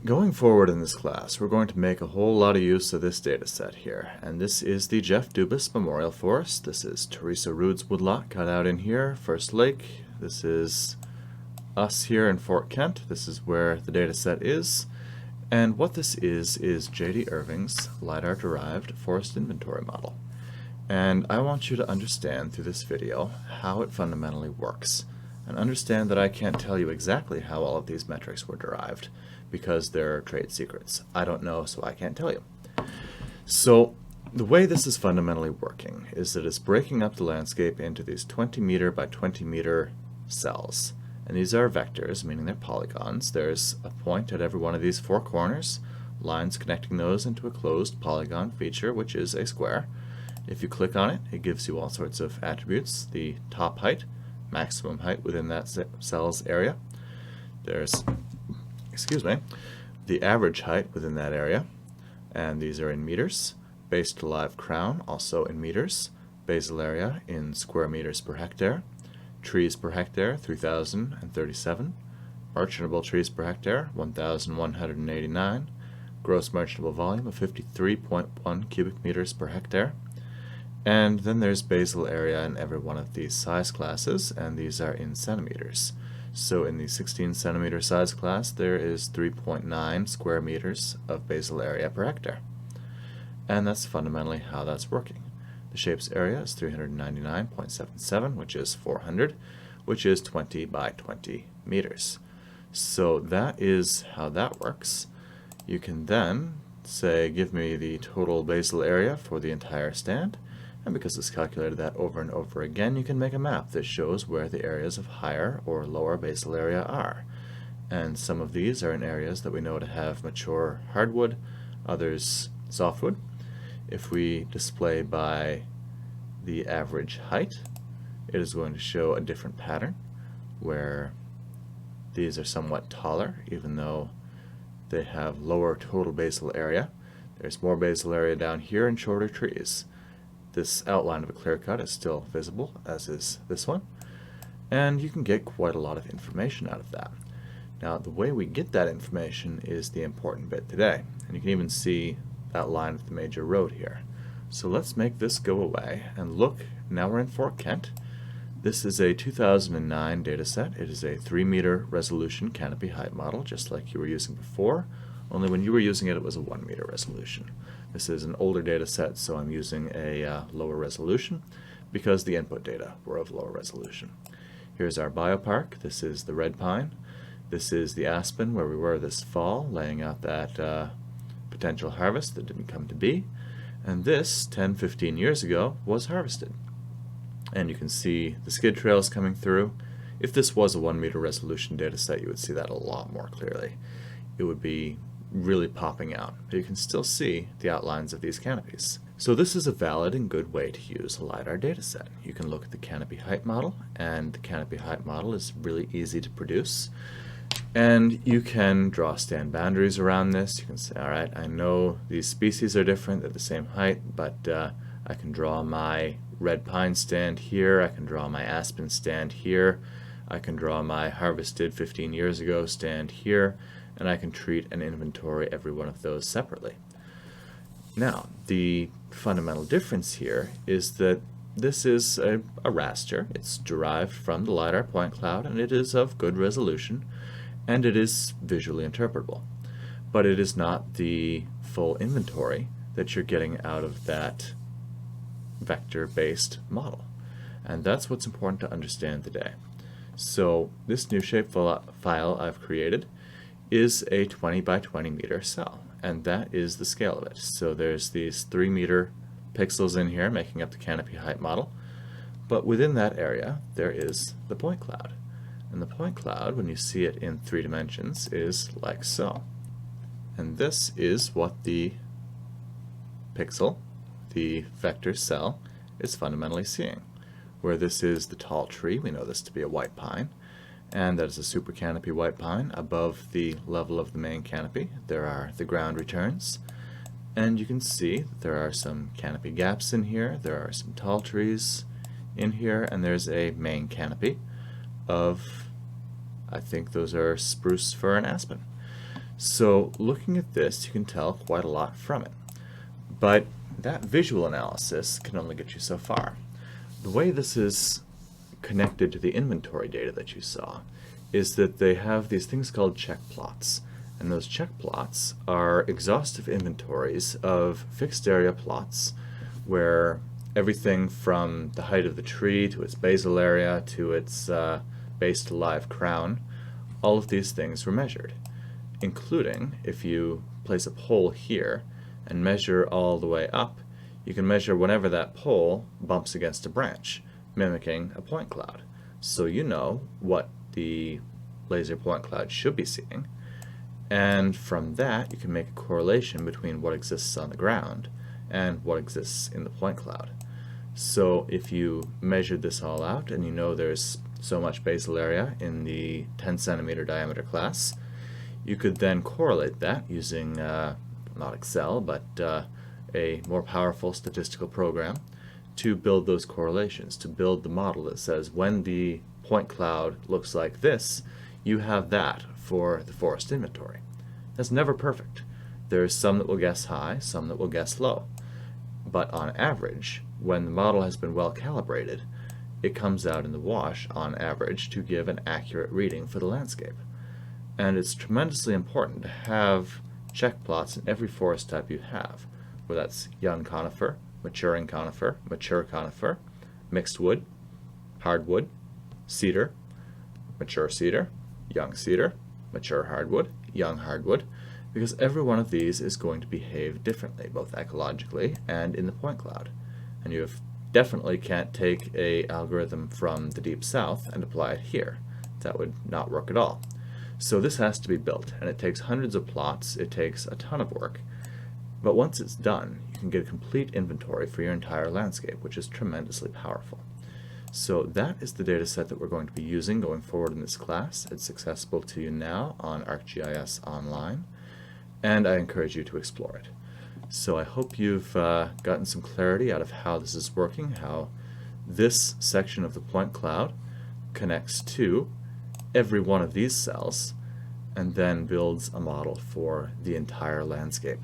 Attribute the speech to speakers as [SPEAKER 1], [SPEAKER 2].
[SPEAKER 1] Going forward in this class, we're going to make a whole lot of use of this data set here. And this is the Jeff Dubas Memorial Forest. This is Teresa Rood's woodlot cut out in here, First Lake. This is us here in Fort Kent. This is where the data set is. And what this is J.D. Irving's LiDAR Derived Forest Inventory Model. And I want you to understand through this video how it fundamentally works. And understand that I can't tell you exactly how all of these metrics were derived, because they're trade secrets. I don't know, so I can't tell you. So the way this is fundamentally working is that it's breaking up the landscape into these 20 meter by 20 meter cells. And these are vectors, meaning they're polygons. There's a point at every one of these four corners, lines connecting those into a closed polygon feature, which is a square. If you click on it, it gives you all sorts of attributes: the top height, maximum height within that cell's area. There's, the average height within that area, and these are in meters. Base to live crown, also in meters. Basal area in square meters per hectare. Trees per hectare, 3,037. Merchantable trees per hectare, 1,189. Gross merchantable volume of 53.1 cubic meters per hectare. And then there's basal area in every one of these size classes, and these are in centimeters. So in the 16 centimeter size class, there is 3.9 square meters of basal area per hectare. And that's fundamentally how that's working. The shape's area is 399.77, which is 400, which is 20 by 20 meters. So that is how that works. You can then say, give me the total basal area for the entire stand. And because it's calculated that over and over again, you can make a map that shows where the areas of higher or lower basal area are. And some of these are in areas that we know to have mature hardwood, others softwood. If we display by the average height, it is going to show a different pattern where these are somewhat taller, even though they have lower total basal area. There's more basal area down here and shorter trees. This outline of a clear cut is still visible, as is this one, and you can get quite a lot of information out of that. Now, the way we get that information is the important bit today, and you can even see that line of the major road here. So let's make this go away and look. Now we're in Fort Kent. This is a 2009 data set. It is a 3 meter resolution canopy height model, just like you were using before, only when you were using it, it was a 1 meter resolution. This is an older data set, so I'm using a lower resolution because the input data were of lower resolution. Here's our biopark. This is the red pine. This is the aspen where we were this fall, laying out that potential harvest that didn't come to be. And this, 10-15 years ago, was harvested. And you can see the skid trails coming through. If this was a 1 meter resolution data set, you would see that a lot more clearly. It would be really popping out, but you can still see the outlines of these canopies. So this is a valid and good way to use a LiDAR dataset. You can look at the canopy height model, and the canopy height model is really easy to produce. And you can draw stand boundaries around this. You can say, all right, I know these species are different, they're the same height, but I can draw my red pine stand here, I can draw my aspen stand here, I can draw my harvested 15 years ago stand here, and I can treat and inventory every one of those separately. Now, the fundamental difference here is that this is a raster. It's derived from the LiDAR point cloud, and it is of good resolution, and it is visually interpretable. But it is not the full inventory that you're getting out of that vector-based model. And that's what's important to understand today. So this new shapefile I've created is a 20 by 20 meter cell, and that is the scale of it. So there's these 3 meter pixels in here making up the canopy height model, but within that area there is the point cloud. And the point cloud, when you see it in 3 dimensions, is like so. And this is what the pixel, the vector cell, is fundamentally seeing. Where this is the tall tree, we know this to be a white pine, and that is a super canopy white pine. Above the level of the main canopy, there are the ground returns, and you can see that there are some canopy gaps in here, there are some tall trees in here, and there's a main canopy of, I think those are spruce, fir, and aspen. So looking at this, you can tell quite a lot from it. But that visual analysis can only get you so far. The way this is connected to the inventory data that you saw is that they have these things called check plots. And those check plots are exhaustive inventories of fixed area plots where everything from the height of the tree to its basal area to its base to live crown, all of these things were measured, including if you place a pole here and measure all the way up, you can measure whenever that pole bumps against a branch, mimicking a point cloud. So you know what the laser point cloud should be seeing, and from that you can make a correlation between what exists on the ground and what exists in the point cloud. So if you measured this all out and you know there's so much basal area in the 10 centimeter diameter class, you could then correlate that using not Excel, but a more powerful statistical program to build those correlations, to build the model that says when the point cloud looks like this, you have that for the forest inventory. That's never perfect. There's some that will guess high, some that will guess low. But on average, when the model has been well calibrated, it comes out in the wash, on average, to give an accurate reading for the landscape. And it's tremendously important to have check plots in every forest type you have, whether that's young conifer, maturing conifer, mature conifer, mixed wood, hardwood, cedar, mature cedar, young cedar, mature hardwood, young hardwood, because every one of these is going to behave differently, both ecologically and in the point cloud. And you definitely can't take an algorithm from the deep south and apply it here. That would not work at all. So this has to be built, and it takes hundreds of plots, it takes a ton of work, but once it's done, you can get a complete inventory for your entire landscape, which is tremendously powerful. So that is the data set that we're going to be using going forward in this class. It's accessible to you now on ArcGIS Online, and I encourage you to explore it. So I hope you've gotten some clarity out of how this is working, how this section of the point cloud connects to every one of these cells and then builds a model for the entire landscape.